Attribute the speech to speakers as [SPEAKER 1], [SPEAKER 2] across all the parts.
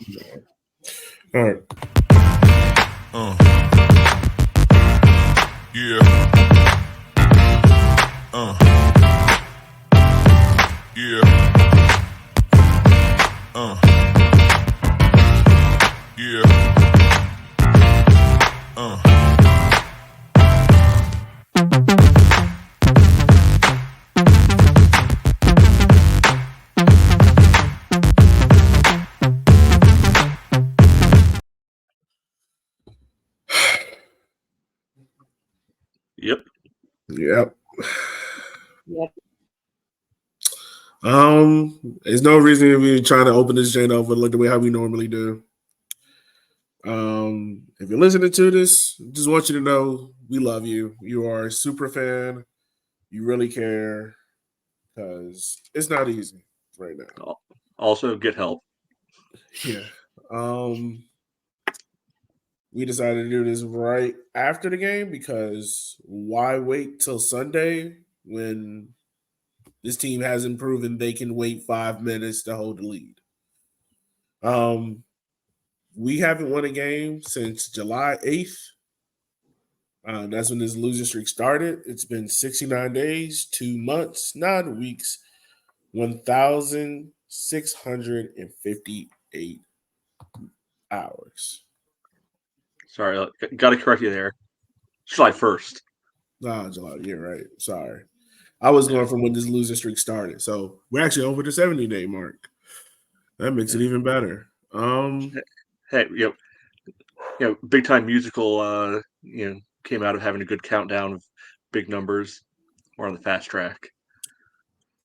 [SPEAKER 1] All right.
[SPEAKER 2] Uh, yeah. Yeah. Yeah. Uh.
[SPEAKER 3] Yep.
[SPEAKER 1] Yep.
[SPEAKER 4] Yep.
[SPEAKER 1] There's no reason to be trying to open this joint over like the way how we normally do. If you're listening to this, just want you to know we love you. You are a super fan. You really care because it's not easy right now.
[SPEAKER 3] Also, get help.
[SPEAKER 1] Yeah. We decided to do this right after the game because why wait till Sunday when this team hasn't proven they can wait 5 minutes to hold the lead? We haven't won a game since July 8th. That's when this losing streak started. It's been 69 days, 2 months, 9 weeks, 1,658 hours.
[SPEAKER 3] Sorry, got to correct you there. July 1st.
[SPEAKER 1] July. You're right. Sorry. I was going from when this losing streak started. So we're actually over the 70-day mark. That makes it even better.
[SPEAKER 3] Hey, big time musical. Came out of having a good countdown of big numbers. We're on the fast track.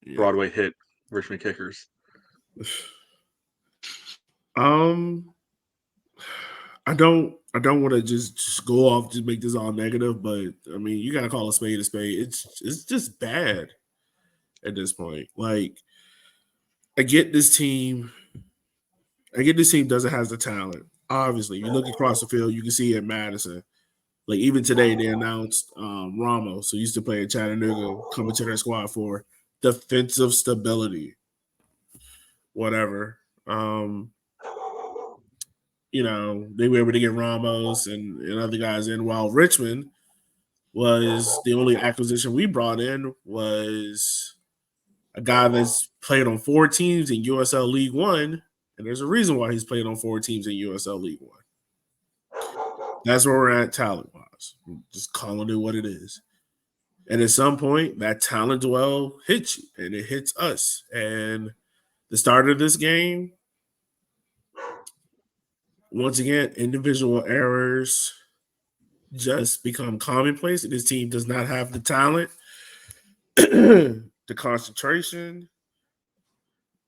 [SPEAKER 3] Yeah. Broadway hit Richmond Kickers.
[SPEAKER 1] I don't want to just go off just make this all negative, but I mean you gotta call a spade a spade. It's just bad at this point. Like I get this team doesn't have the talent. Obviously, you look across the field, you can see it Madison. Like even today, they announced Ramos, who used to play at Chattanooga, coming to their squad for defensive stability. Whatever. They were able to get Ramos and other guys in, while Richmond was the only acquisition we brought in was a guy that's played on 4 teams in USL League One, and there's a reason why he's played on 4 teams in USL League One. That's where we're at talent-wise. Just calling it what it is. And at some point, that talent well hits you, and it hits us. And the start of this game, once again, individual errors just become commonplace. This team does not have the talent, the concentration,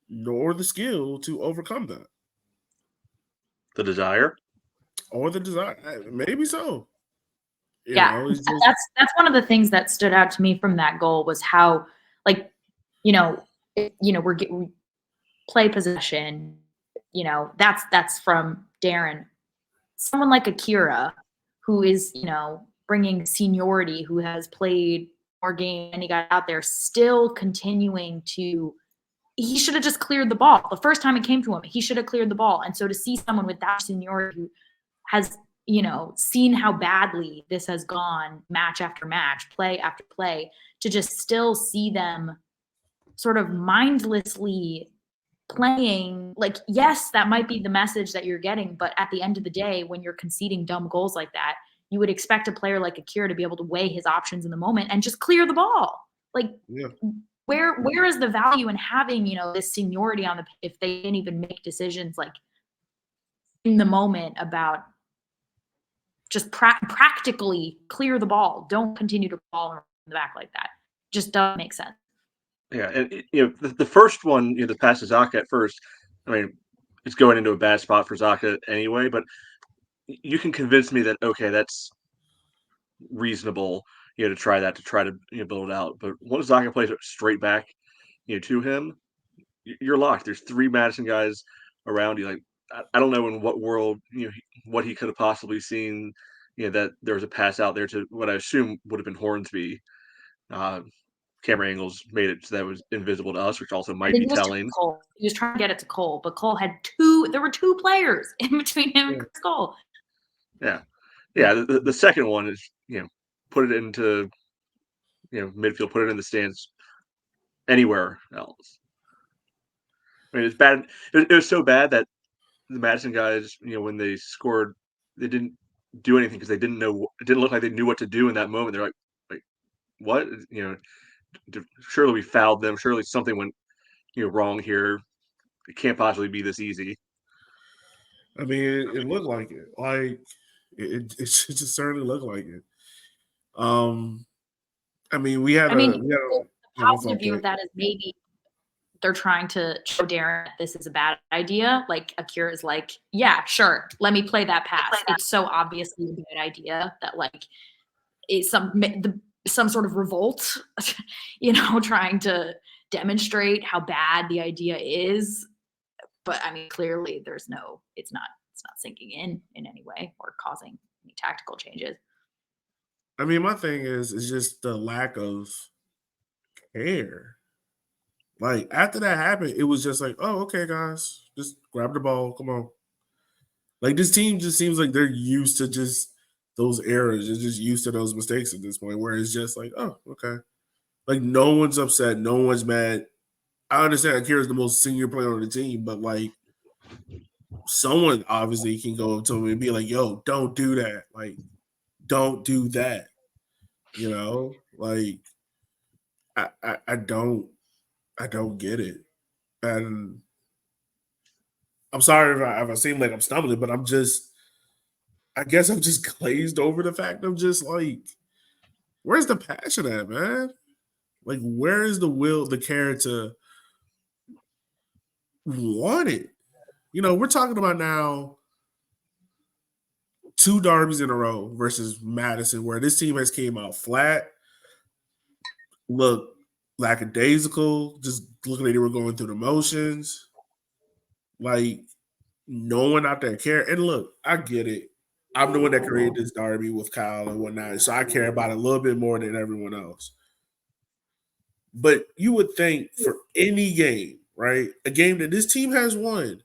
[SPEAKER 1] nor the skill to overcome that.
[SPEAKER 3] The desire?
[SPEAKER 1] Or the desire. Maybe so.
[SPEAKER 4] That's one of the things that stood out to me from that goal was how, we play possession. That's from Darren. Someone like Akira, who is bringing seniority, who has played more games and he got out there, still continuing to. He should have just cleared the ball the first time it came to him. He should have cleared the ball, and so to see someone with that seniority who has seen how badly this has gone match after match, play after play, to just still see them sort of mindlessly playing, yes, that might be the message that you're getting, but at the end of the day, when you're conceding dumb goals like that, you would expect a player like Akira to be able to weigh his options in the moment and just clear the ball. Where is the value in having, this seniority on the if they didn't even make decisions in the moment about just practically clear the ball. Don't continue to ball in the back like that. Just doesn't make sense.
[SPEAKER 3] Yeah, and the first one, the pass to Zaka at first, I mean, it's going into a bad spot for Zaka anyway, but you can convince me that, okay, that's reasonable, to try to build it out. But once Zaka plays it straight back, to him, you're locked. There's 3 Madison guys around you. Like, I don't know in what world, what he could have possibly seen, that there was a pass out there to what I assume would have been Hornsby. camera angles made it so that it was invisible to us, which also might
[SPEAKER 4] And
[SPEAKER 3] be
[SPEAKER 4] he was to
[SPEAKER 3] telling.
[SPEAKER 4] Cole. He was trying to get it to Cole, but Cole had two. There were two players in between him and Chris Cole.
[SPEAKER 3] Yeah. The second one is put it into midfield, put it in the stands, anywhere else. I mean, it's bad. It was so bad that the Madison guys, when they scored, they didn't do anything because they didn't know. It didn't look like they knew what to do in that moment. They're like, what? Surely we fouled them. Surely something went wrong here. It can't possibly be this easy.
[SPEAKER 1] I mean, it looked like it. Like it just certainly looked like it. I mean,
[SPEAKER 4] the positive view of that is maybe they're trying to show Darren this is a bad idea. Like Akira's like, yeah, sure, let me play that pass. It's so obviously a bad idea that like it's some sort of revolt, trying to demonstrate how bad the idea is. But I mean, clearly it's not sinking in any way or causing any tactical changes.
[SPEAKER 1] I mean, my thing is just the lack of care. Like after that happened, it was just like, oh, okay, guys, just grab the ball, come on. Like this team just seems like they're used to just those errors. They're just used to those mistakes at this point, where it's just like, oh, okay. Like no one's upset, no one's mad. I understand Akira's the most senior player on the team, but like someone obviously can go up to him and be like, yo, don't do that. Like, don't do that. Like I don't get it. And I'm sorry if I seem like I'm stumbling, but I guess I'm just glazed over the fact of just like, where's the passion at, man? Like, where is the will, the care to want it? We're talking about now 2 derbies in a row versus Madison, where this team has came out flat, look lackadaisical, just looking like they were going through the motions. Like, no one out there care. And look, I get it. I'm the one that created this derby with Kyle and whatnot, so I care about it a little bit more than everyone else. But you would think for any game, right? A game that this team has won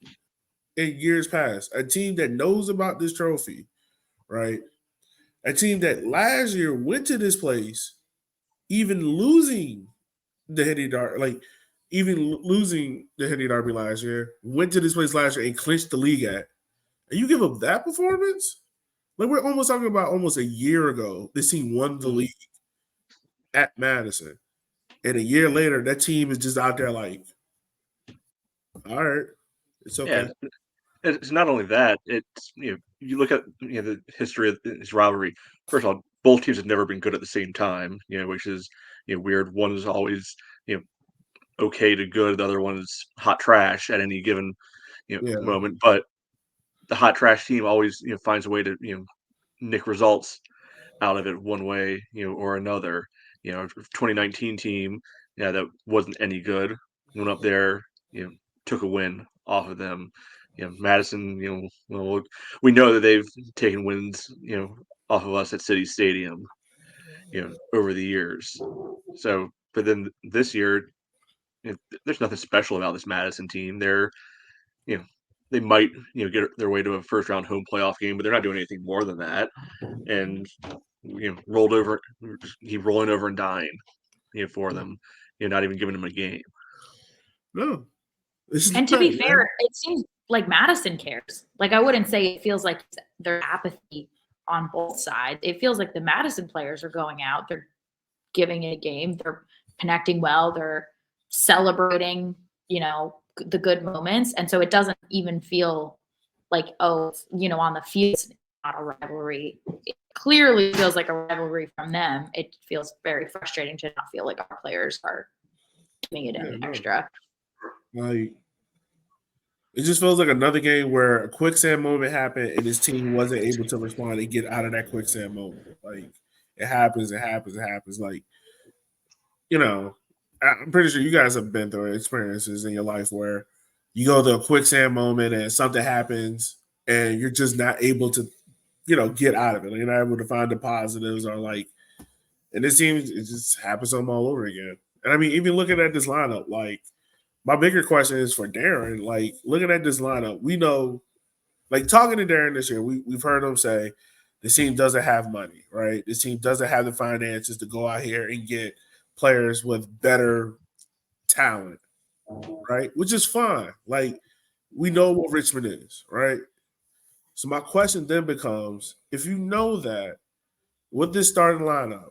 [SPEAKER 1] in years past, a team that knows about this trophy, right? A team that last year went to this place, even losing the Henny Derby, last year, went to this place last year and clinched the league at. And you give up that performance? Like, we're almost talking about almost a year ago, this team won the league at Madison. And a year later, that team is just out there like, all right, it's okay.
[SPEAKER 3] Yeah, it's not only that. It's you look at the history of this rivalry. First of all, both teams have never been good at the same time. Which is weird. One is always okay to good. The other one is hot trash at any given moment. But the hot trash team always finds a way to nick results out of it one way or another. 2019 team that wasn't any good went up there took a win off of them. Madison, well, we know that they've taken wins off of us at City Stadium over the years. So but then this year there's nothing special about this Madison team. They're they might get their way to a first round home playoff game, but they're not doing anything more than that. And keep rolling over and dying for them. Not even giving them a game.
[SPEAKER 1] No.
[SPEAKER 4] And to be fair, it seems like Madison cares. Like, I wouldn't say it feels like there's apathy on both sides. It feels like the Madison players are going out, they're giving it a game, they're connecting well, they're celebrating, the good moments. And so it doesn't even feel like, on the field, it's not a rivalry. It clearly feels like a rivalry from them. It feels very frustrating to not feel like our players are giving it any extra.
[SPEAKER 1] Like, it just feels like another game where a quicksand moment happened and his team wasn't able to respond and get out of that quicksand moment. Like, it happens. Like, I'm pretty sure you guys have been through experiences in your life where you go to a quicksand moment and something happens and you're just not able to, get out of it. Like, you're not able to find the positives or like, and it seems it just happens to them all over again. And I mean, even looking at this lineup, like my bigger question is for Darren. Like looking at this lineup, we know, like talking to Darren this year, we've heard him say the team doesn't have money, right? This team doesn't have the finances to go out here and get players with better talent, right? Which is fine. Like we know what Richmond is, right? So my question then becomes, if you know that with this starting lineup,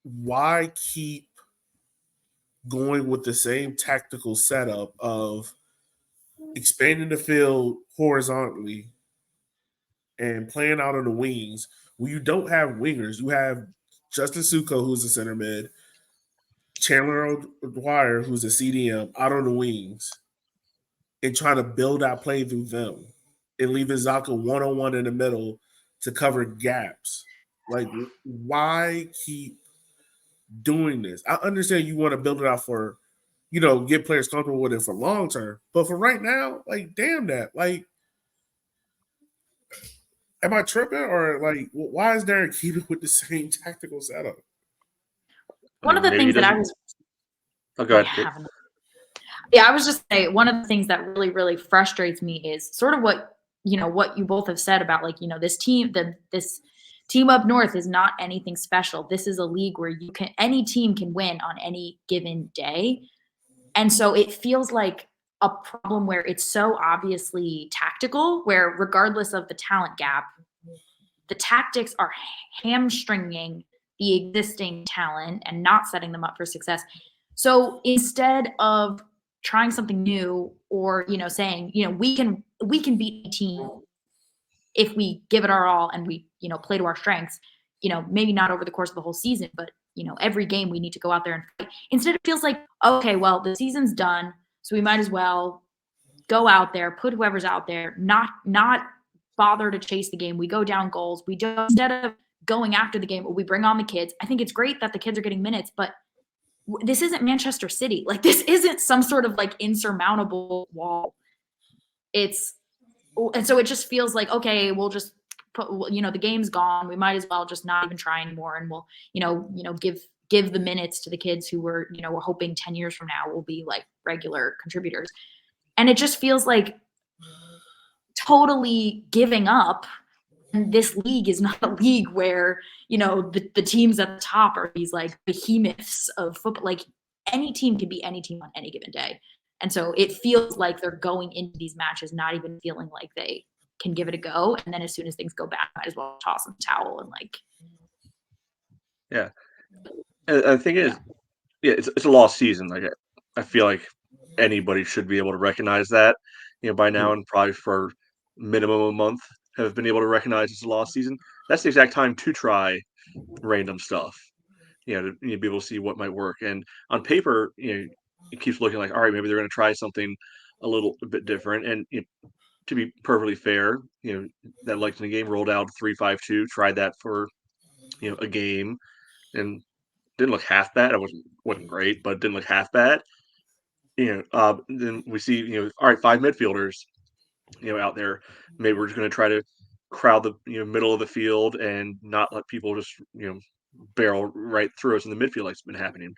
[SPEAKER 1] why keep going with the same tactical setup of expanding the field horizontally and playing out on the wings when you don't have wingers? You have Justin Suko, who's a center mid, Chandler O'Dwyer, who's a CDM, out on the wings, and trying to build out play through them and leaving Zaka one-on-one in the middle to cover gaps. Like, why keep doing this? I understand you want to build it out for, get players comfortable with it for long term. But for right now, like, damn that. Like, am I tripping? Or, like, why is Darren keeping with the same tactical setup?
[SPEAKER 4] One of the
[SPEAKER 3] Maybe he
[SPEAKER 4] things that I
[SPEAKER 3] doesn't-
[SPEAKER 4] was
[SPEAKER 3] Oh, go ahead.
[SPEAKER 4] Yeah, I was just saying one of the things that really, really frustrates me is sort of what you both have said about like, this team, this team up north is not anything special. This is a league where any team can win on any given day. And so it feels like a problem where it's so obviously tactical, where regardless of the talent gap, the tactics are hamstringing the existing talent and not setting them up for success. So instead of trying something new or, saying, we can beat a team if we give it our all and we, play to our strengths, maybe not over the course of the whole season, but, every game we need to go out there and fight. Instead, it feels like, okay, well, the season's done, so we might as well go out there, put whoever's out there, not bother to chase the game. We go down goals. We do, instead of going after the game, we bring on the kids. I think it's great that the kids are getting minutes, but this isn't Manchester City. Like, this isn't some sort of like insurmountable wall. And so it just feels like, okay, we'll just put, the game's gone. We might as well just not even try anymore. And we'll, give the minutes to the kids who we're hoping 10 years from now will be like regular contributors. And it just feels like totally giving up. And this league is not a league where, the teams at the top are these like behemoths of football. Like any team can be any team on any given day. And so it feels like they're going into these matches not even feeling like they can give it a go. And then as soon as things go bad, might as well toss in the towel and like.
[SPEAKER 3] Yeah. And the thing is, it's a lost season. Like I feel like anybody should be able to recognize that, by now, and probably for minimum a month have been able to recognize it's a lost season. That's the exact time to try random stuff, to be able to see what might work. And on paper, it keeps looking like, all right, maybe they're going to try something a bit different. And to be perfectly fair, that Lexington game rolled out 3-5-2, tried that for a game, and didn't look half bad. It wasn't great, but it didn't look half bad. Then we see, all right, 5 midfielders, out there. Maybe we're just going to try to crowd the middle of the field and not let people just barrel right through us in the midfield like it's been happening.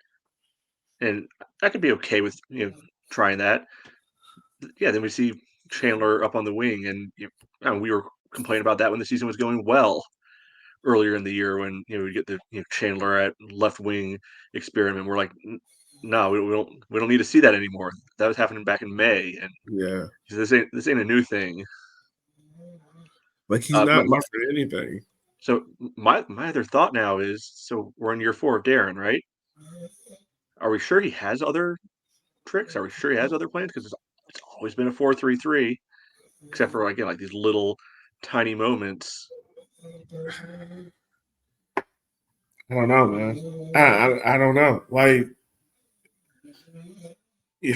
[SPEAKER 3] And I could be okay with trying that. Yeah, then we see Chandler up on the wing, and we were complaining about that when the season was going well earlier in the year when we get the Chandler at left wing experiment. We're like, no, we don't need to see that anymore. That was happening back in May, and
[SPEAKER 1] Yeah.
[SPEAKER 3] this ain't a new thing.
[SPEAKER 1] Like he's not left for anything.
[SPEAKER 3] So my other thought now is, so we're in year 4 of Darren, right? Are we sure he has other tricks? Are we sure he has other plans? Because it's always been a 4-3-3, except for again like these little tiny moments.
[SPEAKER 1] I don't know, man. I don't know. Like, you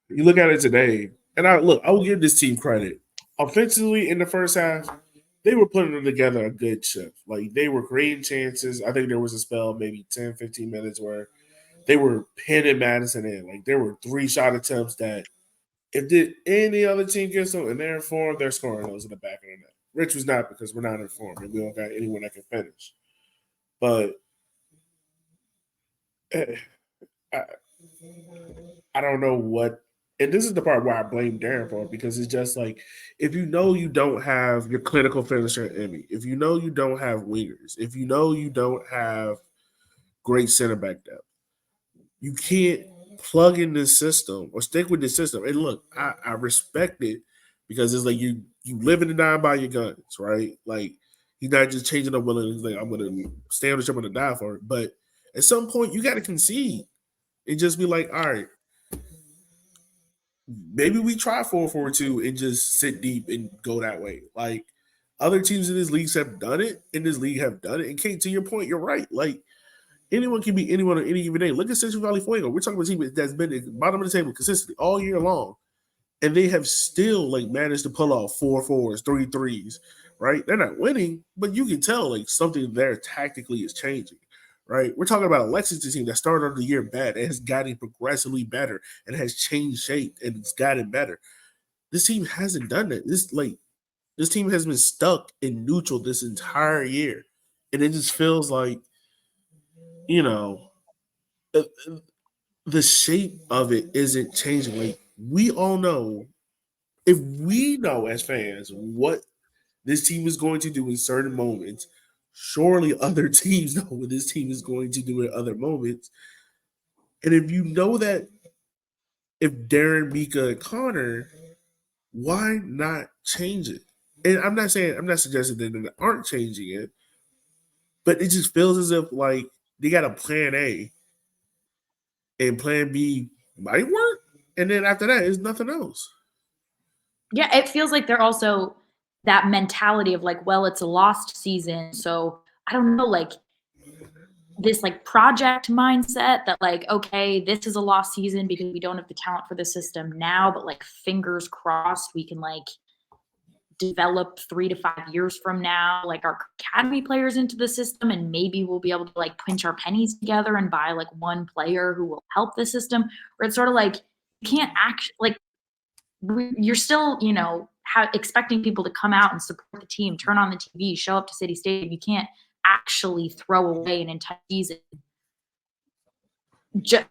[SPEAKER 1] look at it today, and I will give this team credit. Offensively, in the first half, they were putting together a good shift. Like, they were creating chances. I think there was a spell, maybe 10, 15 minutes, where they were pinning Madison in. Like, there were 3 shot attempts that if did any other team gets them and they're informed, they're scoring those in the back of the net. Rich was not, because we're not informed and we don't got anyone that can finish. But I don't know what, and this is the part where I blame Darren for, because it's just like, if you know you don't have your clinical finisher in Emmy, if you know you don't have wingers, if you know you don't have great center back depth, you can't plug in this system or stick with this system. And look, I respect it, because it's like you live and die by your guns, right? Like, he's not just changing up willing. He's like, I'm gonna stay on the ship, I'm gonna die for it. But at some point, you got to concede and just be like, all right, maybe we try 4-4-2 and just sit deep and go that way. Like, other teams in this league have done it. And Kate, to your point, you're right. Like, anyone can be anyone on any given day. Look at Central Valley Fuego. We're talking about a team that's been at the bottom of the table consistently all year long, and they have still like managed to pull off 4-4s, 3-3s. Right? They're not winning, but you can tell like something there tactically is changing. Right? We're talking about a Lexington team that started the year bad and has gotten progressively better and has changed shape and it's gotten better. This team hasn't done that. This team has been stuck in neutral this entire year, and it just feels like, you know, uh, the shape of it isn't changing. Like, we all know, if we know as fans what this team is going to do in certain moments, surely other teams know what this team is going to do at other moments. And if you know that, if Darren, Mika, and Connor, why not change it? And I'm not suggesting that they aren't changing it, but it just feels as if like they got a plan A and plan B might work. And then after that, it's nothing else.
[SPEAKER 4] Yeah, it feels like they're also that mentality of like, well, it's a lost season. So I don't know, like this like project mindset that like, okay, this is a lost season because we don't have the talent for the system now, but like fingers crossed we can like develop 3 to 5 years from now, like our academy players into the system, and maybe we'll be able to like pinch our pennies together and buy like one player who will help the system. Where it's sort of like you can't actually like you're still, expecting people to come out and support the team, turn on the TV, show up to City Stadium. You can't actually throw away an entire season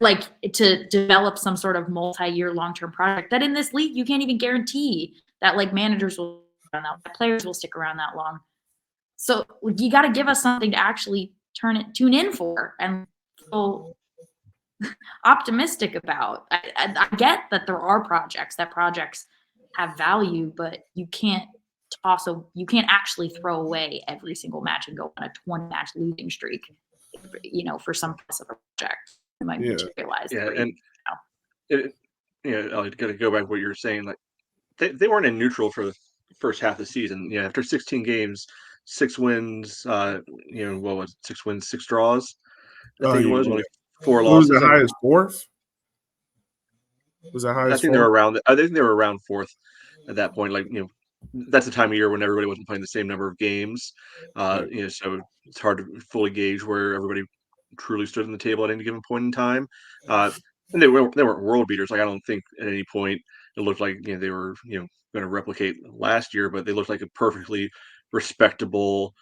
[SPEAKER 4] like to develop some sort of multi-year long-term project that in this league you can't even guarantee that like managers will run out, players will stick around that long. So you got to give us something to actually tune in for and feel optimistic about. I get that there are projects have value, but you can't actually throw away every single match and go on a 20 match losing streak, for some piece of a project that might materialize.
[SPEAKER 3] Yeah, and I got to go back to what you were saying. Like they weren't in neutral for the first half of the season. After 16 games, 6 wins. What was it, 6 wins, 6 draws? I think it was only 4
[SPEAKER 1] Who was
[SPEAKER 3] losses.
[SPEAKER 1] the highest? Fourth? Was that highest?
[SPEAKER 3] I think they were around. I think they were around 4th at that point. Like that's the time of year when everybody wasn't playing the same number of games.
[SPEAKER 1] Right.
[SPEAKER 3] So it's hard to fully gauge where everybody truly stood in the table at any given point in time. And they weren't world beaters. Like I don't think at any point it looked like they were going to replicate last year, but they looked like a perfectly respectable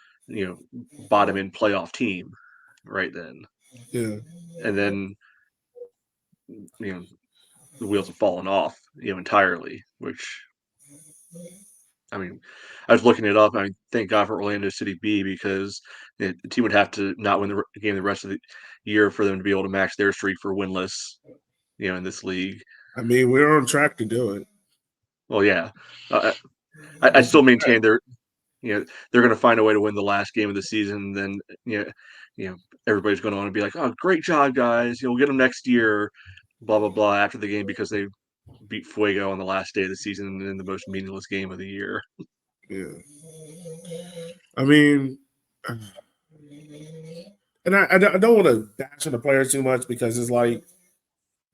[SPEAKER 3] bottom end playoff team right then.
[SPEAKER 1] Yeah.
[SPEAKER 3] And then the wheels have fallen off entirely, which I mean, I was looking it up. I thank God for Orlando City B, because the team would have to not win the game the rest of the year for them to be able to match their streak for winless, in this league.
[SPEAKER 1] I mean, we're on track to do it.
[SPEAKER 3] Well, yeah, I still maintain they're going to find a way to win the last game of the season. Then everybody's going to want to be like, oh, great job, guys. We'll get them next year. Blah blah blah after the game because they beat Fuego on the last day of the season in the most meaningless game of the year.
[SPEAKER 1] Yeah. I mean, and I don't want to bash on the players too much, because it's like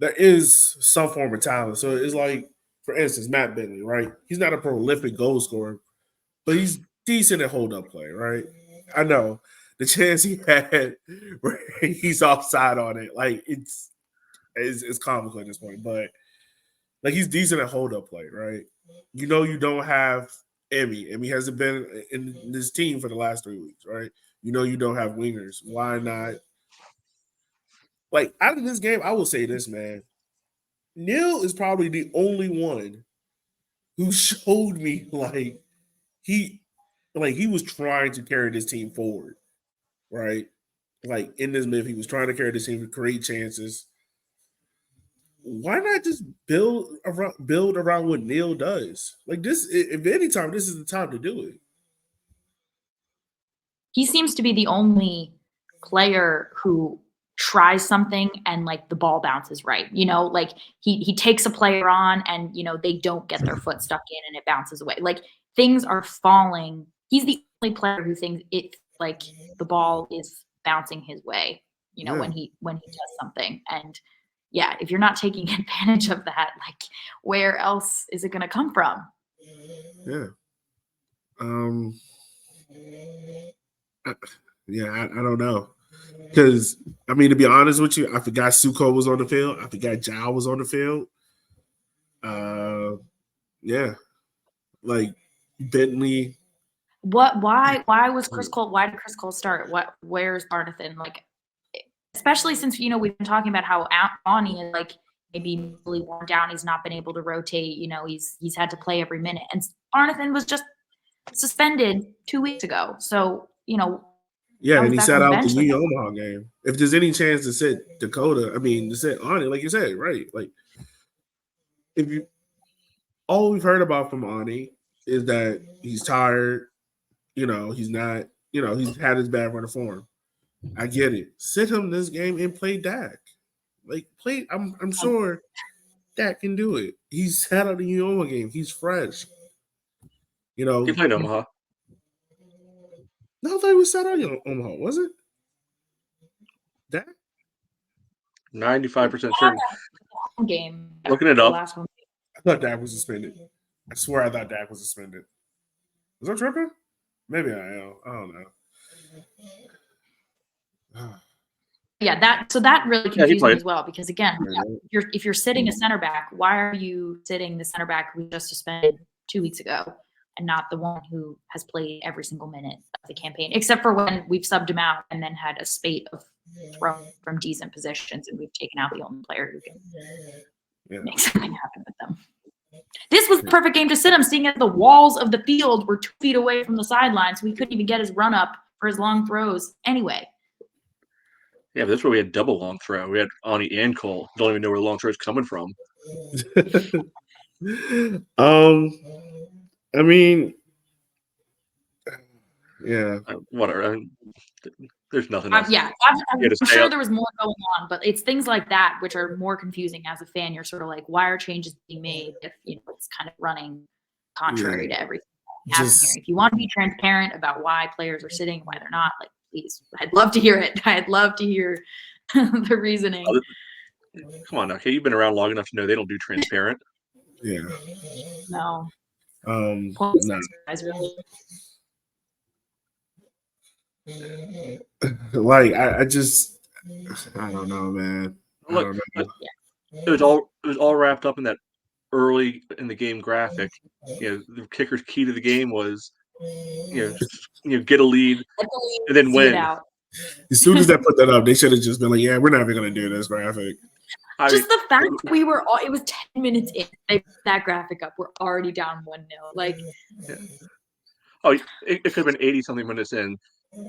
[SPEAKER 1] there is some form of talent. So it's like, for instance, Matt Bentley, right? He's not a prolific goal scorer, but he's decent at hold up play, right? I know the chance he had where he's offside on it, like it's comical at this point, but like he's decent at hold up play, right? You don't have Emmy. Emmy hasn't been in this team for the last 3 weeks, right? You don't have wingers. Why not? like out of this game, I will say this, man. Neil is probably the only one who showed me he he was trying to carry this team forward, right? Like in this myth, he was trying to carry this team to create chances. Why not just build around what Neil does? Like this, if any time, this is the time to do it.
[SPEAKER 4] He seems to be the only player who tries something and like the ball bounces right. You know, like he takes a player on and you know they don't get their foot stuck in and it bounces away. Like things are falling. He's the only player who thinks it like the ball is bouncing his way, you know,
[SPEAKER 1] Yeah.
[SPEAKER 4] when he does something. And yeah, if you're not taking advantage of that, like where else is it gonna come from?
[SPEAKER 1] Yeah. Yeah, I don't know. Because I mean, to be honest with you, I forgot Suko was on the field. I forgot Jao was on the field. Yeah, like Bentley.
[SPEAKER 4] Why was Chris Cole, why did Chris Cole start? Where's Barnathan? Like especially since you know we've been talking about how Ani is like maybe really worn down, he's not been able to rotate, you know, he's had to play every minute. And Barnathan was just suspended 2 weeks ago. So, you know,
[SPEAKER 1] Yeah,
[SPEAKER 4] I was
[SPEAKER 1] and he
[SPEAKER 4] back
[SPEAKER 1] sat
[SPEAKER 4] on the
[SPEAKER 1] out the
[SPEAKER 4] bench.
[SPEAKER 1] New Omaha game. If there's any chance to sit Dakota, I mean, to sit Ani, like you said, right? Like, if you all we've heard about from Ani is that he's tired. You know, he's not. You know, he's had his bad run of form. I get it. Sit him this game and play Dak. Like, play. I'm sure Dak can do it. He's sat out the New Omaha game. He's fresh. You know,
[SPEAKER 3] He played Omaha.
[SPEAKER 1] no, I thought he was sat out in Omaha. Was it? Dak?
[SPEAKER 3] 95% certain.
[SPEAKER 4] Game.
[SPEAKER 3] Looking it
[SPEAKER 4] the
[SPEAKER 3] up.
[SPEAKER 4] last one.
[SPEAKER 1] I thought Dak was suspended. I swear I thought Dak was suspended. Was I tripping? Maybe I am. I don't know.
[SPEAKER 4] Yeah, that really confused me
[SPEAKER 3] played.
[SPEAKER 4] as well because again, if you're sitting a center back, why are you sitting the center back who just suspended 2 weeks ago and not the one who has played every single minute of the campaign, except for when we've subbed him out and then had a spate of thrown from decent positions and we've taken out the only player who can make something happen with them. This was the perfect game to sit him, seeing as the walls of the field were 2 feet away from the sideline, so he couldn't even get his run up for his long throws anyway.
[SPEAKER 3] Yeah, but that's where we had double long throw. We had Ani and Cole. Don't even know where the long throw is coming from.
[SPEAKER 1] I mean, yeah.
[SPEAKER 3] Whatever. I mean, there's nothing else.
[SPEAKER 4] I'm sure there was more going on, but it's things like that which are more confusing as a fan. You're sort of like, why are changes being made if you know it's kind of running contrary to everything happening here? If you want to be transparent about why players are sitting, why they're not, like please, I'd love to hear it. I'd love to hear the reasoning.
[SPEAKER 3] Come on, okay, you've been around long enough to know they don't do transparent.
[SPEAKER 1] Yeah.
[SPEAKER 4] No.
[SPEAKER 1] No.
[SPEAKER 4] Guys, really.
[SPEAKER 1] Like I don't know, man.
[SPEAKER 3] Look, it was all wrapped up in that early in the game graphic. You know, the kicker's key to the game was get a lead and then win.
[SPEAKER 1] As soon as they put that up, they should have just been like, "Yeah, we're never going to do this graphic."
[SPEAKER 4] Just the fact that it was 10 minutes in, they put that graphic up. We're already down 1-0. Like,
[SPEAKER 3] it could have been 80-something minutes in.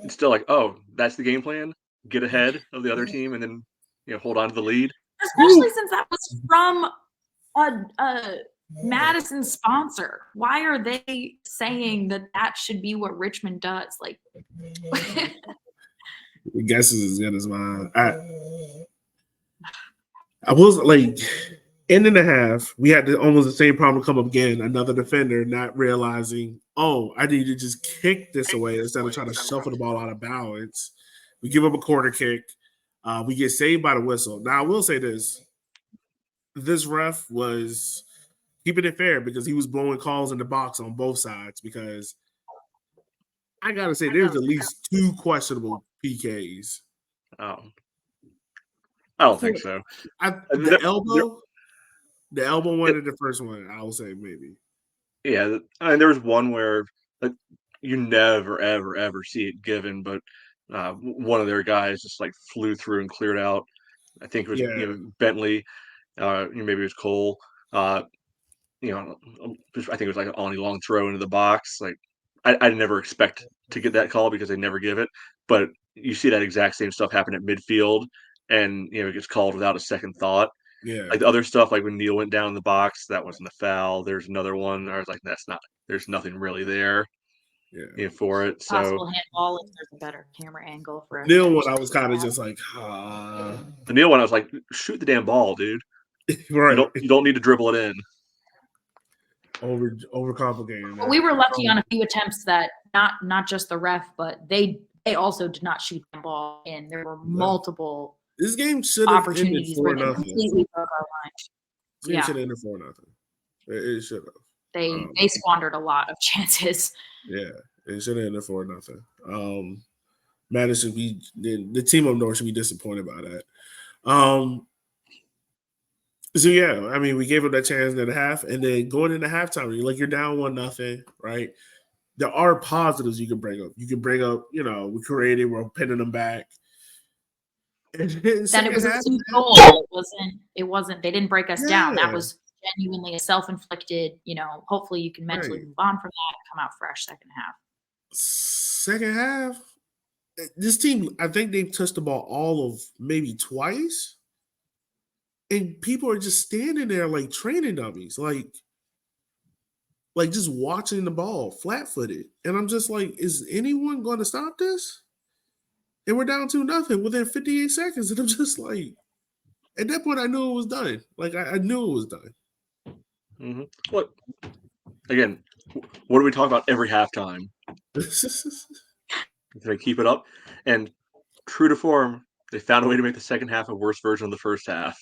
[SPEAKER 3] It's still like, oh, that's the game plan. Get ahead of the other team and then hold on to the lead.
[SPEAKER 4] Especially since that was from a Madison sponsor. Why are they saying that should be what Richmond does? Like,
[SPEAKER 1] the guess is as good as mine. I was like, end and a half. We had almost the same problem come up again. Another defender not realizing, oh, I need to just kick this away instead of trying to shuffle the ball out of balance. We give up a corner kick. We get saved by the whistle. Now, I will say this. This ref was keeping it fair because he was blowing calls in the box on both sides because I got to say there's at least 2 questionable PKs.
[SPEAKER 3] Oh. I don't think so.
[SPEAKER 1] The elbow one and the first one, I will say maybe.
[SPEAKER 3] Yeah, I mean, there was one where you never, ever, ever see it given, but one of their guys just like flew through and cleared out. I think it was
[SPEAKER 1] Yeah.
[SPEAKER 3] Bentley, maybe it was Cole. I think it was like on a long throw into the box. Like I never expect to get that call because they never give it, but you see that exact same stuff happen at midfield, and it gets called without a second thought.
[SPEAKER 1] Yeah.
[SPEAKER 3] Like the other stuff, like when Neil went down in the box, that wasn't a foul. There's another one. I was like, that's not. There's nothing really there.
[SPEAKER 1] Yeah.
[SPEAKER 3] For it. So
[SPEAKER 4] Possible handball if there's a better camera angle for us.
[SPEAKER 1] Neil one, I was kind of just like,
[SPEAKER 3] the Neil one, I was like, shoot the damn ball, dude.
[SPEAKER 1] right.
[SPEAKER 3] You don't need to dribble it in.
[SPEAKER 1] Overcomplicating.
[SPEAKER 4] But we were lucky on a few attempts that not just the ref, but they also did not shoot the ball in. There were multiple
[SPEAKER 1] this game should have ended
[SPEAKER 4] opportunities where they
[SPEAKER 1] 4-0.
[SPEAKER 4] completely broke our line.
[SPEAKER 1] This game should have ended 4-0. It should have.
[SPEAKER 4] They squandered a lot of chances.
[SPEAKER 1] Yeah, it should have ended 4-0. Madison, the team up north should be disappointed by that. So yeah, I mean, we gave them that chance at a half, and then going into halftime, you're down 1-0, right? There are positives you can bring up. You can bring up, we created, we're pinning them back. And
[SPEAKER 4] that it was a sweet goal. It wasn't. They didn't break us down. That was genuinely a self-inflicted. Hopefully you can mentally move on from that, come out fresh second half.
[SPEAKER 1] Second half, this team, I think they've touched the ball all of maybe twice. And people are just standing there like training dummies, like just watching the ball flat-footed. And I'm just like, is anyone going to stop this? And we're down 2-0 within 58 seconds. And I'm just like, at that point, I knew it was done. Like, I knew it was done.
[SPEAKER 3] Mm-hmm. What? Again, what do we talk about every halftime? Can they keep it up? And true to form, they found a way to make the second half a worse version of the first half.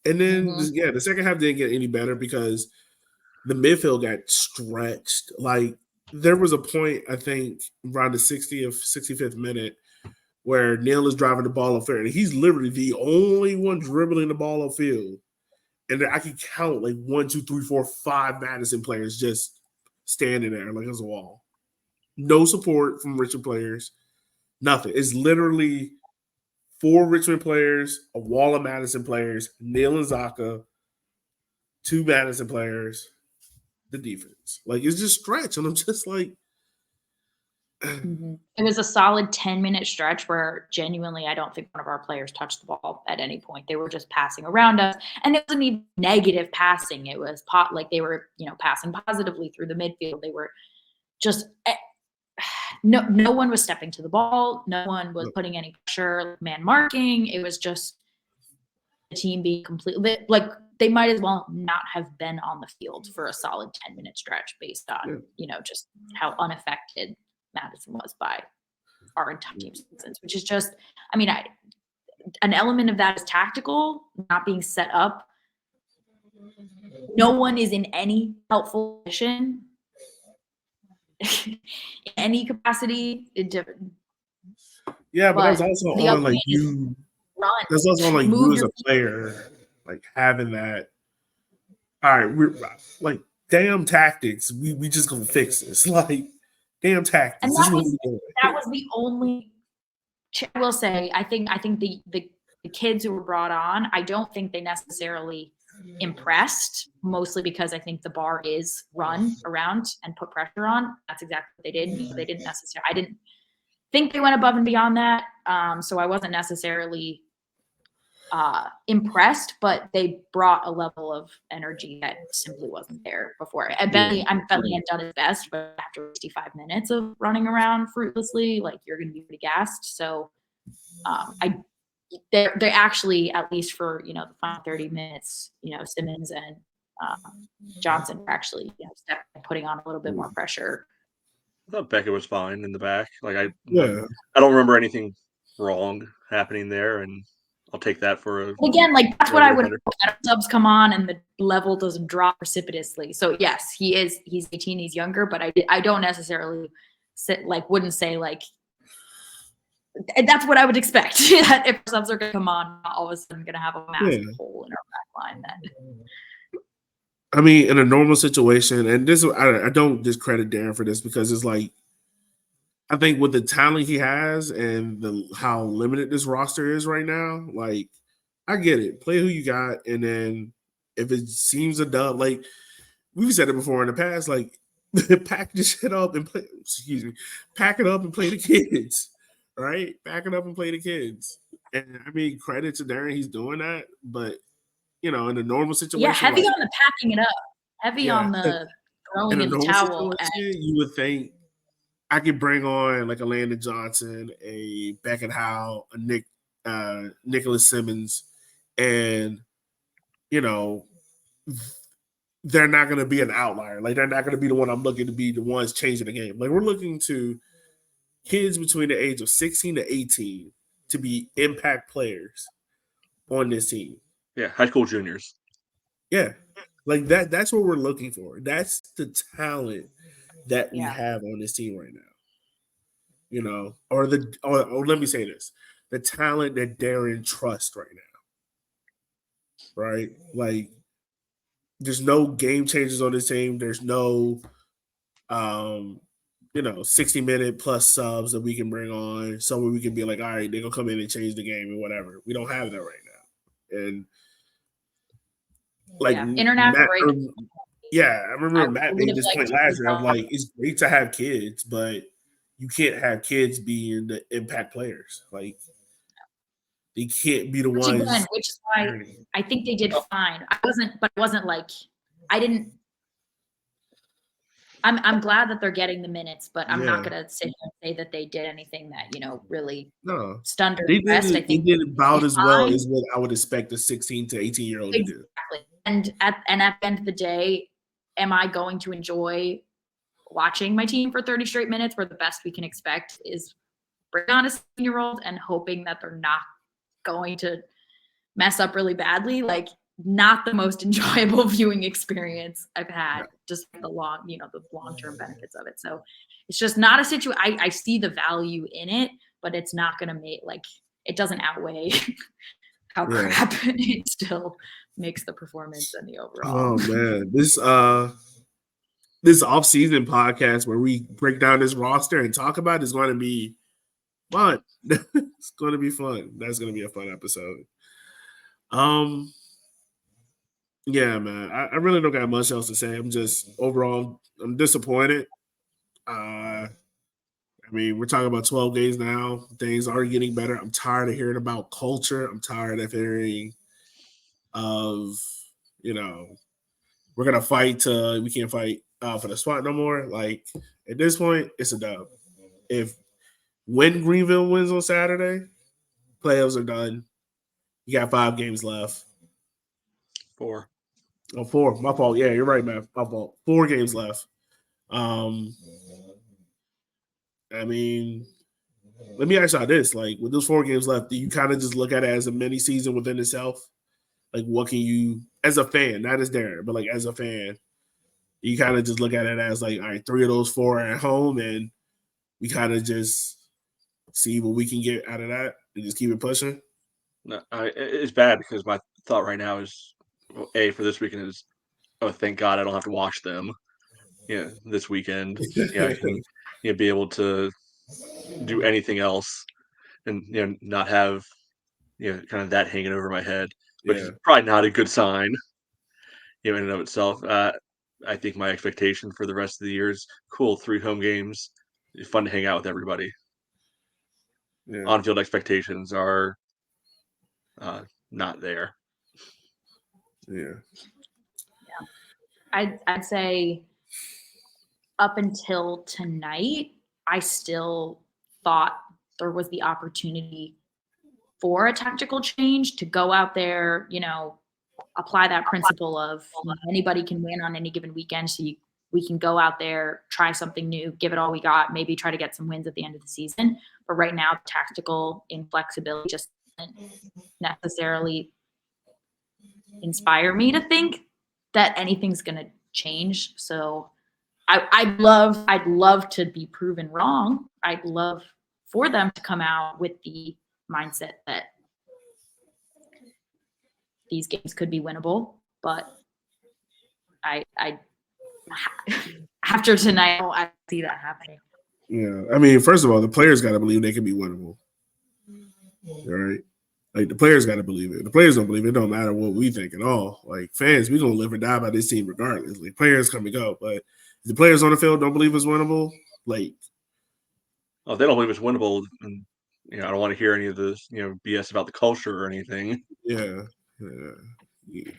[SPEAKER 1] And then, the second half didn't get any better because the midfield got stretched. Like, there was a point, I think, around the 65th minute where Neil is driving the ball upfield, and he's literally the only one dribbling the ball upfield. And I can count like 1, 2, 3, 4, 5 Madison players just standing there like there's a wall. No support from Richmond players. Nothing. It's literally 4 Richmond players, a wall of Madison players, Neil and Zaka, 2 Madison players, the defense. Like, it's just stretch. And I'm just like,
[SPEAKER 4] It was a solid 10-minute stretch where genuinely I don't think one of our players touched the ball at any point. They were just passing around us, and it wasn't even negative passing. It was like they were, passing positively through the midfield. They were just no one was stepping to the ball. No one was putting any pressure, man marking. It was just the team being completely like they might as well not have been on the field for a solid 10-minute stretch based on just how unaffected Madison was by our entire team seasons, which is just, I mean, an element of that is tactical, not being set up. No one is in any helpful position in any capacity.
[SPEAKER 1] yeah, but that's also on like you. That's also on like you as a player, like having that. All right, we're like damn tactics. We just gonna fix this, like. Damn tactics.
[SPEAKER 4] And that was the only. I will say, I think the kids who were brought on, I don't think they necessarily impressed. Mostly because I think the bar is run around and put pressure on. That's exactly what they did. They didn't necessarily. I didn't think they went above and beyond that. So I wasn't necessarily impressed, but they brought a level of energy that simply wasn't there before. Bentley had done his best, but after 65 minutes of running around fruitlessly, like you're going to be pretty gassed. So they actually, at least for the final 30 minutes, Simmons and Johnson were actually putting on a little bit more pressure.
[SPEAKER 3] I thought Beckett was fine in the back. Like I don't remember anything wrong happening there, and I'll take that for
[SPEAKER 4] again, like that's what I would hope that subs come on and the level doesn't drop precipitously. So yes, he's 18, he's younger, but I don't necessarily wouldn't say like that's what I would expect. That if subs are gonna come on, all of a sudden gonna have a massive hole in our back line then.
[SPEAKER 1] I mean, in a normal situation, and this I don't discredit Darren for this because it's like I think with the talent he has and how limited this roster is right now, like I get it. Play who you got, and then if it seems a dub, like we've said it before in the past, like pack the shit up and play. Excuse me, pack it up and play the kids, right? Pack it up and play the kids. And I mean, credit to Darren, he's doing that. But in a normal situation,
[SPEAKER 4] Yeah, heavy
[SPEAKER 1] like,
[SPEAKER 4] on the packing it up, heavy on the throwing
[SPEAKER 1] in a
[SPEAKER 4] in the
[SPEAKER 1] normal
[SPEAKER 4] towel.
[SPEAKER 1] situation, you would think I could bring on like a Landon Johnson, a Beckett Howe, a Nicholas Simmons, and you know they're not going to be an outlier. Like they're not going to be the one I'm looking to be the ones changing the game. Like we're looking to kids between the age of 16 to 18 to be impact players on this team.
[SPEAKER 3] Yeah, high school juniors.
[SPEAKER 1] Yeah, like that's what we're looking for. That's the talent that we have on this team right now. Or let me say this: the talent that Darren trusts right now, right? Like, there's no game changers on this team. There's no, 60-minute plus subs that we can bring on. Somewhere we can be like, all right, they're gonna come in and change the game and whatever. We don't have that right now, and like
[SPEAKER 4] international break.
[SPEAKER 1] I remember Matt made this point last year. I'm like, it's great to have kids, but you can't have kids being the impact players. Like they can't be the ones.
[SPEAKER 4] Again, which is why I think they did fine. It wasn't like I didn't. I'm glad that they're getting the minutes, but I'm not gonna sit here and say that they did anything that really stunned or impressed. I think
[SPEAKER 1] they did about as well as what I would expect a 16 to 18-year-old to do.
[SPEAKER 4] And at the end of the day, am I going to enjoy watching my team for 30 straight minutes where the best we can expect is bring on a 16-year-old and hoping that they're not going to mess up really badly? Like, not the most enjoyable viewing experience I've had, just the long-term benefits of it. So it's just not a situation. I see the value in it, but it's not going to make, it doesn't outweigh how crap it still makes the performance and the overall.
[SPEAKER 1] Oh man, this off-season podcast where we break down this roster and talk about it is going to be fun. It's going to be fun. That's going to be a fun episode. Yeah, man. I really don't got much else to say. I'm disappointed. I mean, we're talking about 12 days now. Things are getting better. I'm tired of hearing about culture. I'm tired of hearing we're gonna fight till we can't fight for the spot no more. Like at this point, it's a dub. When Greenville wins on Saturday, playoffs are done. You got 5 games left.
[SPEAKER 3] 4.
[SPEAKER 1] Oh, 4. My fault. Yeah, you're right, man. My fault. 4 games left. I mean, let me ask y'all this: like, with those 4 games left, do you kind of just look at it as a mini season within itself? Like, what can you, as a fan, not as Darren, but like as a fan, you kind of just look at it as like, all right, 3 of those 4 are at home, and we kind of just see what we can get out of that and just keep it pushing.
[SPEAKER 3] No, it's bad because my thought right now is, well, for this weekend is, oh, thank God I don't have to watch them. This weekend, I can be able to do anything else and not have kind of that hanging over my head, which is probably not a good sign in and of itself. I think my expectation for the rest of the year is cool. 3 home games, it's fun to hang out with everybody. On-field expectations are not there.
[SPEAKER 4] I'd say up until tonight, I still thought there was the opportunity for a tactical change to go out there, apply that principle of anybody can win on any given weekend. So we can go out there, try something new, give it all we got, maybe try to get some wins at the end of the season. But right now, tactical inflexibility just doesn't necessarily inspire me to think that anything's going to change. So I'd love to be proven wrong. I'd love for them to come out with the mindset that these games could be winnable, but I after tonight, I see that happening.
[SPEAKER 1] Yeah, I mean, first of all, the players got to believe they can be winnable. All right, like the players got to believe it. The players don't believe it. It don't matter what we think at all. Like fans, we gonna live or die by this team regardless. Like players come and go, but if the players on the field don't believe it's winnable, like
[SPEAKER 3] Oh, if they don't believe it's winnable, and I don't want to hear any of this, BS about the culture or anything.
[SPEAKER 1] yeah,
[SPEAKER 4] Mhm.
[SPEAKER 1] you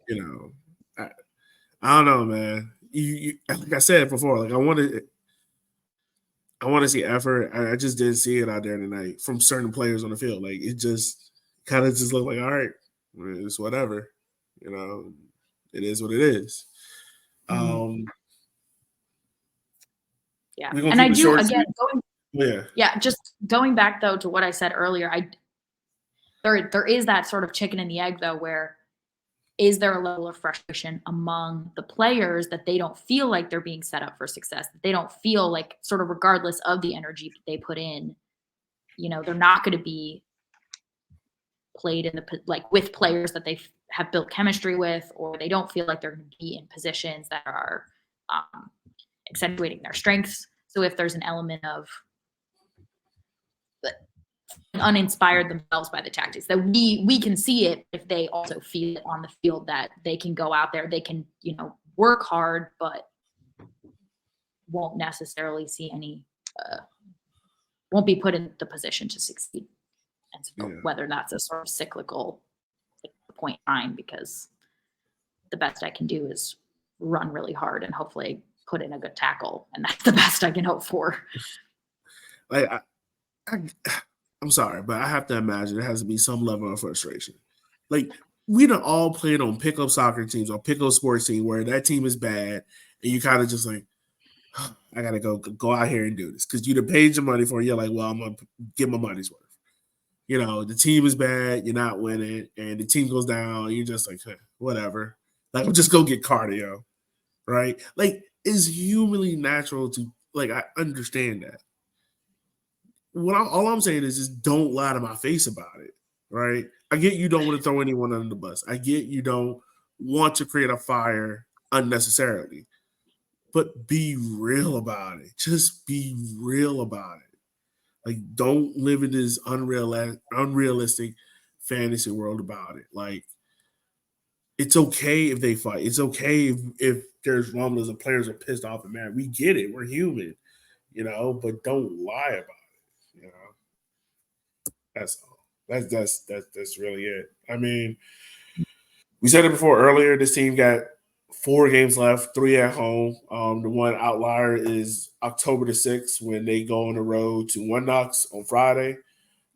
[SPEAKER 1] know, I don't know, man. Like I said before, like I want to see effort. I just didn't see it out there tonight from certain players on the field. Like it just kind of just looked like, all right, it's whatever. It is what it is.
[SPEAKER 4] Yeah,
[SPEAKER 1] we're gonna
[SPEAKER 4] and I
[SPEAKER 1] keep it
[SPEAKER 4] do
[SPEAKER 1] short.
[SPEAKER 4] again
[SPEAKER 1] Yeah.
[SPEAKER 4] just going back though to what I said earlier. There is that sort of chicken and the egg though, where is there a level of frustration among the players that they don't feel like they're being set up for success, that they don't feel like, sort of regardless of the energy that they put in, they're not going to be played in with players that they have built chemistry with, or they don't feel like they're going to be in positions that are accentuating their strengths. So if there's an element of uninspired themselves by the tactics, that we can see it if they also feel it on the field, that they can go out there, they can work hard, but won't necessarily see any won't be put in the position to succeed. And so whether that's a sort of cyclical point in time, because the best I can do is run really hard and hopefully put in a good tackle, and that's the best I can hope for.
[SPEAKER 1] Like I'm sorry, but I have to imagine there has to be some level of frustration. Like we done all played on pickup soccer teams or pickup sports team where that team is bad, and you kind of just like, I gotta go out here and do this because you'd have paid your money for it. You're like, well, I'm gonna get my money's worth. The team is bad, you're not winning, and the team goes down, you're just like, hey, whatever. Like, I'm just go get cardio, right? Like, it's humanly natural to like. I understand that. All I'm saying is just don't lie to my face about it, right? I get you don't want to throw anyone under the bus. I get you don't want to create a fire unnecessarily, but be real about it. Just be real about it. Like, don't live in this unrealistic fantasy world about it. Like, it's okay if they fight. It's okay if there's rumblings and players are pissed off and mad. We get it. We're human, but don't lie about it. That's all. That's really it. I mean, we said it before earlier. This team got 4 games left, 3 at home. The one outlier is October the 6th when they go on the road to One Knox on Friday.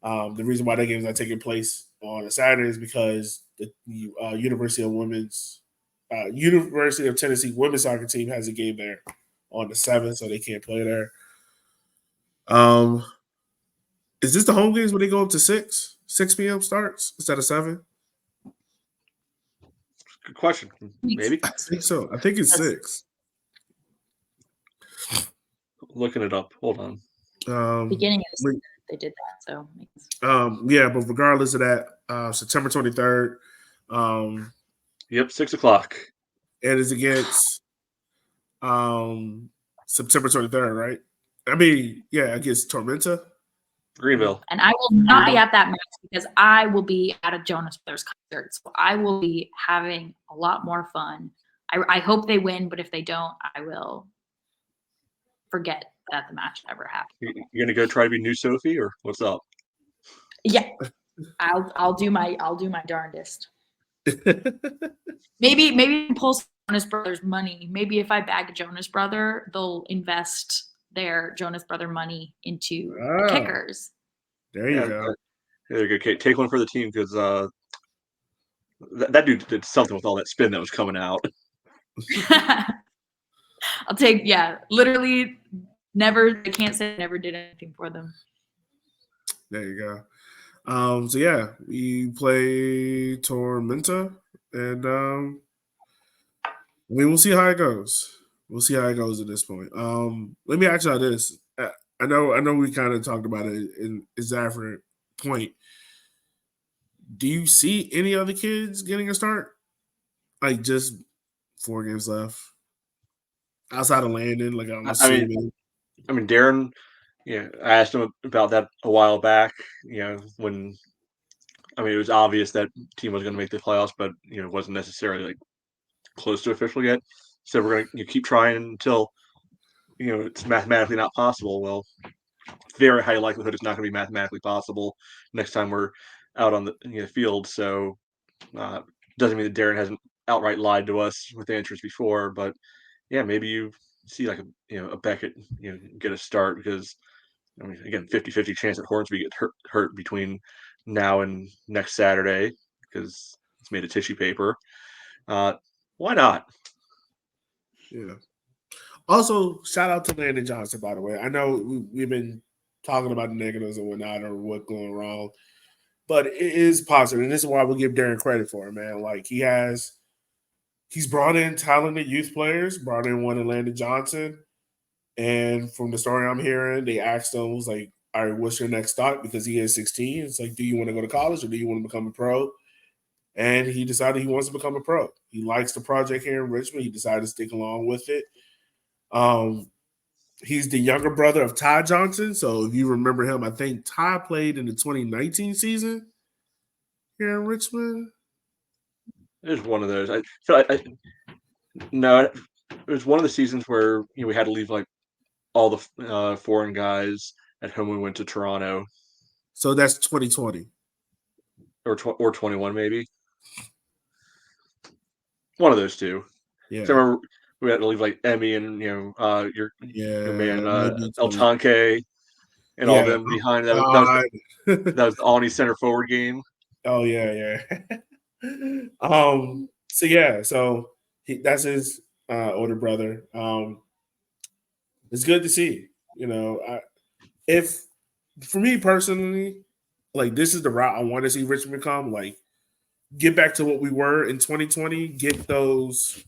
[SPEAKER 1] The reason why that game is not taking place on a Saturday is because the University of Tennessee women's soccer team has a game there on the 7th, so they can't play there. Is this the home games where they go up to 6 p.m. starts instead of 7?
[SPEAKER 3] Good question. Maybe.
[SPEAKER 1] I think so. I think it's 6.
[SPEAKER 3] Looking it up. Hold on.
[SPEAKER 4] Beginning of the season, they did that. So
[SPEAKER 1] yeah, but regardless of that, September 23rd.
[SPEAKER 3] Yep, 6:00.
[SPEAKER 1] It is against September 23rd, right? I mean, yeah, against Tormenta.
[SPEAKER 3] Greenville.
[SPEAKER 4] And I will not be at that match because I will be at a Jonas Brothers concert. So I will be having a lot more fun. I hope they win, but if they don't, I will forget that the match ever happened.
[SPEAKER 3] You're gonna go try to be new Sophie, or what's up?
[SPEAKER 4] Yeah, I'll do my darndest. Maybe pull some Jonas Brothers money. Maybe if I bag a Jonas Brother, they'll invest their Jonas Brother money into the kickers.
[SPEAKER 1] There you go.
[SPEAKER 3] There you go, Kate. Take one for the team because that dude did something with all that spin that was coming out.
[SPEAKER 4] I'll take, literally never. They can't say never did anything for them.
[SPEAKER 1] There you go. So yeah, we play Tormenta, and we'll see how it goes. We'll see how it goes at this point. Let me ask you this. I know we kind of talked about it in Zafford point. Do you see any other kids getting a start? Like just 4 games left? Outside of Landon, like I'm assuming.
[SPEAKER 3] I mean, Darren, I asked him about that a while back, when it was obvious that team was going to make the playoffs, but it wasn't necessarily like close to official yet. So we're going to keep trying until it's mathematically not possible. Well, very high likelihood it's not going to be mathematically possible next time we're out on the field. So doesn't mean that Darren hasn't outright lied to us with answers before, but yeah, maybe you see like a Beckett get a start, because I mean, again, 50-50 chance that Hornsby get hurt between now and next Saturday because it's made of tissue paper. Why not?
[SPEAKER 1] Yeah. Also, shout out to Landon Johnson, by the way. I know we've been talking about the negatives and whatnot or what's going wrong, but it is positive, and this is why we give Darren credit for it, man. Like he's brought in talented youth players, brought in one in Landon Johnson, and from the story I'm hearing, they asked him, was like, all right, what's your next thought? Because he is 16. It's like, do you want to go to college or do you want to become a pro? And he decided he wants to become a pro. He likes the project here in Richmond. He decided to stick along with it. He's the younger brother of Ty Johnson. So if you remember him, I think Ty played in the 2019 season here in Richmond.
[SPEAKER 3] It was one of those. I feel like no, it was one of the seasons where we had to leave like all the foreign guys at home. We went to Toronto,
[SPEAKER 1] So that's 2020
[SPEAKER 3] or 21 maybe. One of those two.
[SPEAKER 1] Yeah.
[SPEAKER 3] So I remember we had to leave like Emmy and your man El Tanque and all them behind. That was the Alney center forward game.
[SPEAKER 1] Oh yeah. So that's his older brother. It's good to see. If for me personally, like this is the route I want to see Richmond come. Like, get back to what we were in 2020. Get those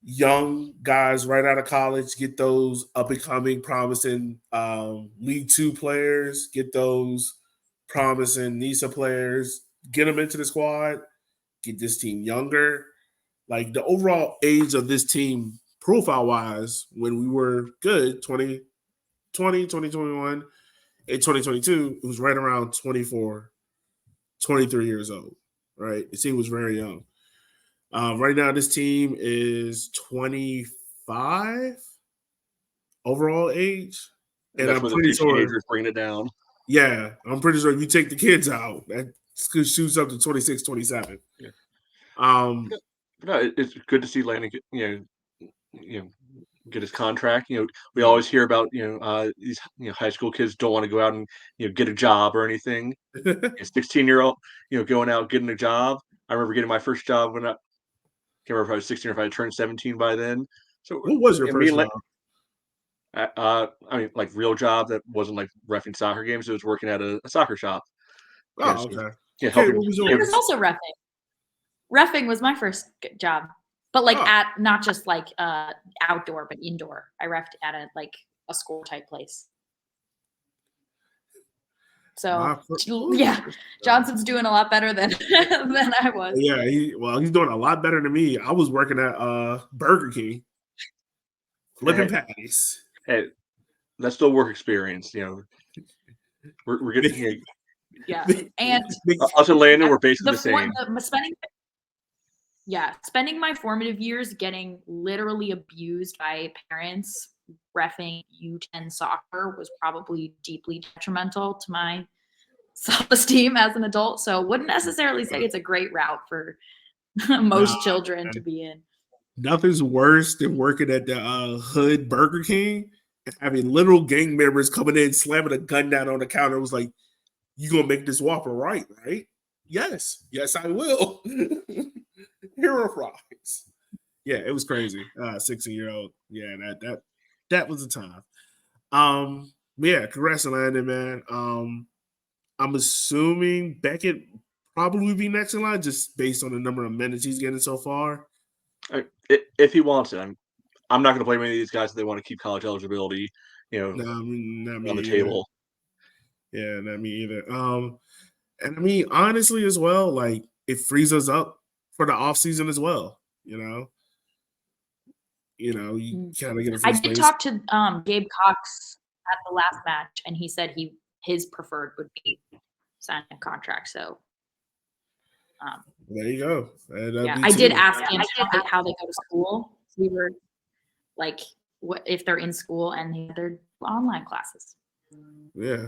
[SPEAKER 1] young guys right out of college. Get those up and coming, promising League Two players. Get those promising NISA players. Get them into the squad. Get this team younger. Like the overall age of this team, profile wise, when we were good, 2020, 2021, and 2022, it was right around 24, 23 years old, right? The team was very young. Right now, this team is 25 overall age.
[SPEAKER 3] And that's where the two teenagers bring it down.
[SPEAKER 1] Yeah, I'm pretty sure if you take the kids out, that shoots up to 26, 27.
[SPEAKER 3] Yeah.
[SPEAKER 1] No,
[SPEAKER 3] it's good to see Landon get his contract. We always hear about these high school kids don't want to go out and get a job or anything. A 16-year-old going out getting a job. I remember getting my first job when I can't remember if I was 16 or if I had turned 17 by then. So
[SPEAKER 1] what was your first job?
[SPEAKER 3] I mean, like real job that wasn't like reffing soccer games. It was working at a soccer shop.
[SPEAKER 1] Oh, okay.
[SPEAKER 3] Helping.
[SPEAKER 4] What was yours? It was also reffing. Reffing was my first job, but like at not just like outdoor, but indoor. I reffed at a school type place. So Johnson's doing a lot better than I was.
[SPEAKER 1] Yeah, he's doing a lot better than me. I was working at Burger King, flipping patties.
[SPEAKER 3] Hey, that's still work experience. We're getting here.
[SPEAKER 4] Yeah, and
[SPEAKER 3] also Landon, we're basically the same.
[SPEAKER 4] Spending my formative years getting literally abused by parents reffing U10 soccer was probably deeply detrimental to my self-esteem as an adult. So wouldn't necessarily say it's a great route for most children to be in.
[SPEAKER 1] Nothing's worse than working at the hood Burger King and having little gang members coming in, slamming a gun down on the counter. It was like, you gonna make this Whopper right? Yes, I will. Hero fries. Yeah, it was crazy. 16-year-old. Yeah, that was a time. Congrats on Landon, man. I'm assuming Beckett probably would be next in line just based on the number of minutes he's getting so far.
[SPEAKER 3] If he wants it, I'm not going to blame any of these guys if they want to keep college eligibility,
[SPEAKER 1] not
[SPEAKER 3] on the
[SPEAKER 1] either.
[SPEAKER 3] table.
[SPEAKER 1] Yeah, not me either. And I mean, honestly, as well, like it frees us up for the off season as well. you kind of get a
[SPEAKER 4] I
[SPEAKER 1] first
[SPEAKER 4] did
[SPEAKER 1] place.
[SPEAKER 4] talk to Gabe Cox at the last match, and he said his preferred would be signing a contract. So
[SPEAKER 1] There you go.
[SPEAKER 4] yeah, I did ask him how they go to school. We were like, what if they're in school and they have their online classes?
[SPEAKER 1] Yeah.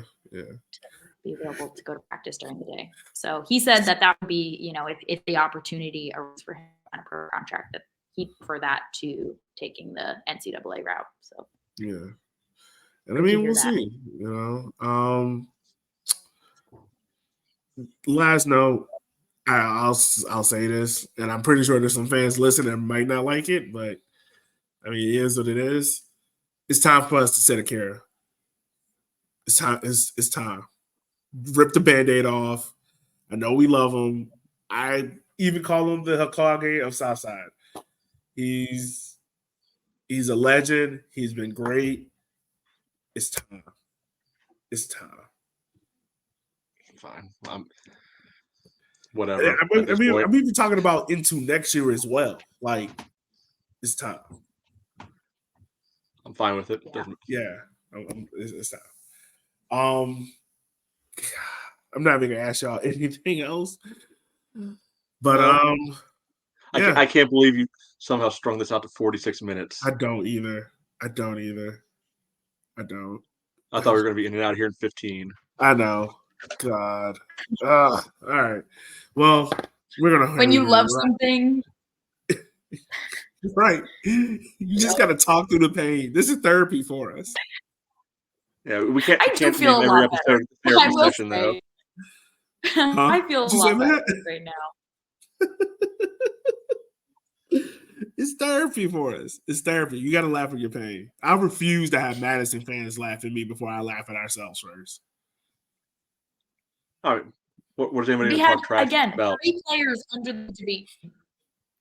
[SPEAKER 4] Be available to go to practice during the day. So he said that would be, if the opportunity arose for him on a pro contract, that he'd prefer that to taking the NCAA route. So
[SPEAKER 1] yeah, and I mean we'll
[SPEAKER 4] that.
[SPEAKER 1] see. Last note, I'll say this, and I'm pretty sure there's some fans listening that might not like it, but I mean it is what it is. It's time for us to set a care. It's time. It's time. Rip the Band-Aid off. I know we love him. I even call him the Hokage of Southside. He's a legend. He's been great. It's time. It's time.
[SPEAKER 3] Fine. Whatever.
[SPEAKER 1] I'm even talking about into next year as well. Like, it's time.
[SPEAKER 3] I'm fine with it.
[SPEAKER 1] Yeah. It's time. I'm not even gonna ask y'all anything else. But
[SPEAKER 3] yeah. I can't believe you somehow strung this out to 46 minutes.
[SPEAKER 1] I don't either. I thought we
[SPEAKER 3] were gonna be in and out of here in 15.
[SPEAKER 1] I know. God. All right. Well, we're gonna
[SPEAKER 4] when you love something.
[SPEAKER 1] Right. You just gotta talk through the pain. This is therapy for us.
[SPEAKER 3] Yeah, we can't.
[SPEAKER 4] I do feel a lot better.
[SPEAKER 3] I will session, say, though.
[SPEAKER 1] Huh?
[SPEAKER 4] I feel a lot better right now.
[SPEAKER 1] It's therapy for us. It's therapy. You got to laugh at your pain. I refuse to have Madison fans laugh at me before I laugh at ourselves first.
[SPEAKER 3] All right. What does anybody
[SPEAKER 4] talk
[SPEAKER 3] trash about?
[SPEAKER 4] 3 players under the debate.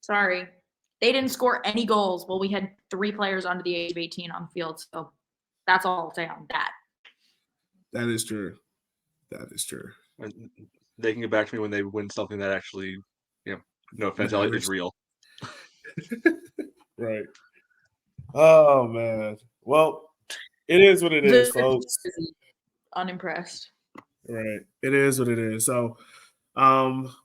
[SPEAKER 4] Sorry. They didn't score any goals. Well, we had 3 players under the age of 18 on the field. So that's all I'll say on that.
[SPEAKER 1] That is true. That is true.
[SPEAKER 3] And they can get back to me when they win something that actually, no offense, is real.
[SPEAKER 1] Right. Oh, man. Well, it is what it is, folks.
[SPEAKER 4] Unimpressed.
[SPEAKER 1] Right. It is what it is. So,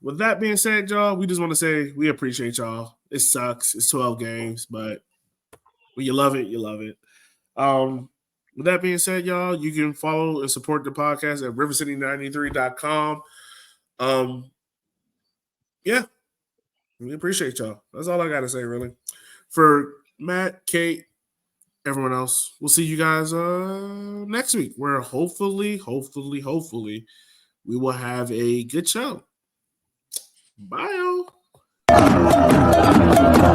[SPEAKER 1] with that being said, y'all, we just want to say we appreciate y'all. It sucks. It's 12 games, but when you love it, you love it. With that being said, y'all, you can follow and support the podcast at rivercity93.com. Yeah, we appreciate y'all. That's all I got to say, really. For Matt, Kate, everyone else, we'll see you guys next week, where hopefully, we will have a good show. Bye, y'all.